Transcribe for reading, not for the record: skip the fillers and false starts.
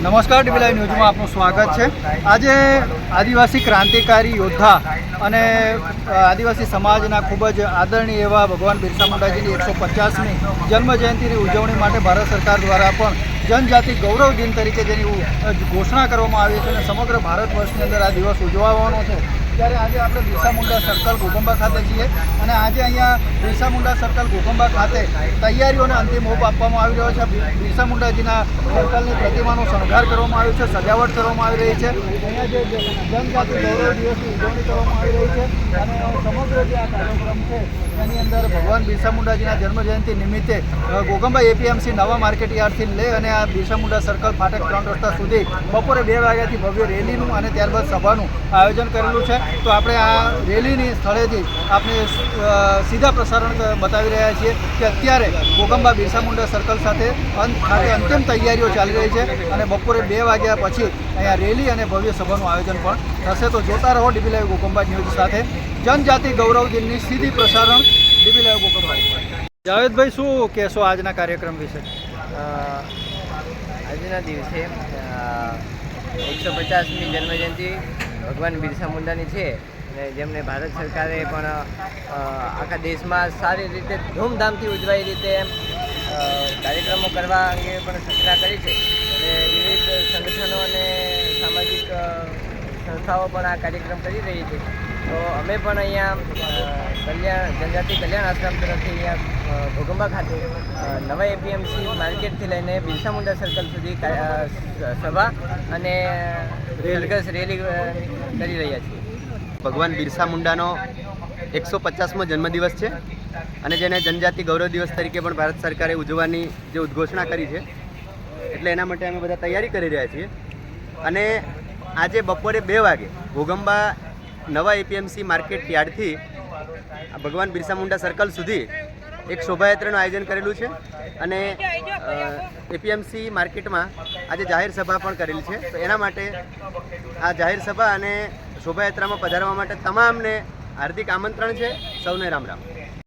નમસ્કાર dB live ન્યૂઝમાં આપનું સ્વાગત છે। આજે આદિવાસી ક્રાંતિકારી યોદ્ધા અને આદિવાસી સમાજના ખૂબ જ આદરણીય એવા ભગવાન બિરસા મુંડાજીની 150મી જન્મજયંતિની ઉજવણી માટે ભારત સરકાર દ્વારા પણ જનજાતિ ગૌરવ દિન તરીકે જેની ઘોષણા કરવામાં આવી છે અને સમગ્ર ભારત વર્ષની અંદર આ દિવસ ઉજવવાનો છે। ત્યારે આજે આપણે બિરસા મુંડા સર્કલ ઘોઘંબા ખાતે છીએ અને આજે અહીંયા બિરસા મુંડા સર્કલ ઘોઘંબા ખાતે તૈયારીઓને અંતિમ ઓપ આપવામાં આવી રહ્યો છે। બિરસા મુંડાજીના સર્કલની પ્રતિમાનો શણગાર કરવામાં આવ્યો છે, સજાવટ કરવામાં આવી રહી છે। અહીંયા જે જનજાતિ ગૌરવ દિવસની ઉજવણી કરવામાં આવી રહી છે અને સમગ્ર જે આ કાર્યક્રમ છે એની અંદર ભગવાન બિરસા મુંડાજીના જન્મજયંતિ નિમિત્તે ઘોઘંબા એપીએમસી નવા માર્કેટ યાર્ડથી લઈ અને આ બિરસા મુંડા સર્કલ ફાટક 3 રસ્તા સુધી બપોરે 2 વાગ્યાથી ભવ્ય રેલીનું અને ત્યારબાદ સભાનું આયોજન કરેલું છે। તો આપણે આ રેલીની સ્થળેથી આપણે સીધા પ્રસારણ બતાવી રહ્યા છીએ કે અત્યારે ઘોઘંબા બિરસા મુંડા સર્કલ સાથે અંતિમ તૈયારીઓ ચાલી રહી છે અને બપોરે 2 વાગ્યા પછી અહીંયા રેલી અને ભવ્ય સભાનું આયોજન પણ થશે। તો જોતા રહો ડીબી લાઈવ ઘોઘંબા ન્યૂઝ સાથે જનજાતિ ગૌરવ દિનની સીધી પ્રસારણ ડીબી લાઈવ ઘોઘંબા। જાવેદભાઈ, શું કહેશો આજના કાર્યક્રમ વિશે? આજના દિવસે 150મી જન્મજયંતિ ભગવાન બિરસા મુંડાની છે અને જેમને ભારત સરકારે પણ આખા દેશમાં સારી રીતે ધૂમધામથી ઉજવાય રીતે કાર્યક્રમો કરવા અંગે પણ સૂચના કરી છે અને વિવિધ સંગઠનો અને સામાજિક સંસ્થાઓ પણ આ કાર્યક્રમ કરી રહી છે। તો અમે પણ અહીંયા જનજાતિ કલ્યાણ આશ્રમ તરફથી અહીંયા ઘોઘંબા ખાતે નવા એપીએમસી માર્કેટથી લઈને બિરસા મુંડા સર્કલ સુધી સભા અને સરઘસ રેલી કરી રહ્યા છીએ। ભગવાન બિરસા મુંડાનો 150મો જન્મદિવસ છે અને જેને જનજાતિ ગૌરવ દિવસ તરીકે પણ ભારત સરકારે ઉજવવાની જે ઉદ્ઘોષણા કરી છે, એટલે એના માટે અમે બધા તૈયારી કરી રહ્યા છીએ અને આજે બપોરે 2 વાગે ઘોઘંબા નવા એપીએમસી માર્કેટ યાર્ડથી ભગવાન બિરસા મુંડા સર્કલ સુધી એક શોભાયાત્રાનું આયોજન કરેલું છે અને એપીએમસી માર્કેટમાં આજે જાહેર સભા પણ કરેલી છે। તો એના માટે આ જાહેર સભા અને શોભાયાત્રામાં પધારવા માટે તમામને હાર્દિક આમંત્રણ છે। સૌને રામ રામ।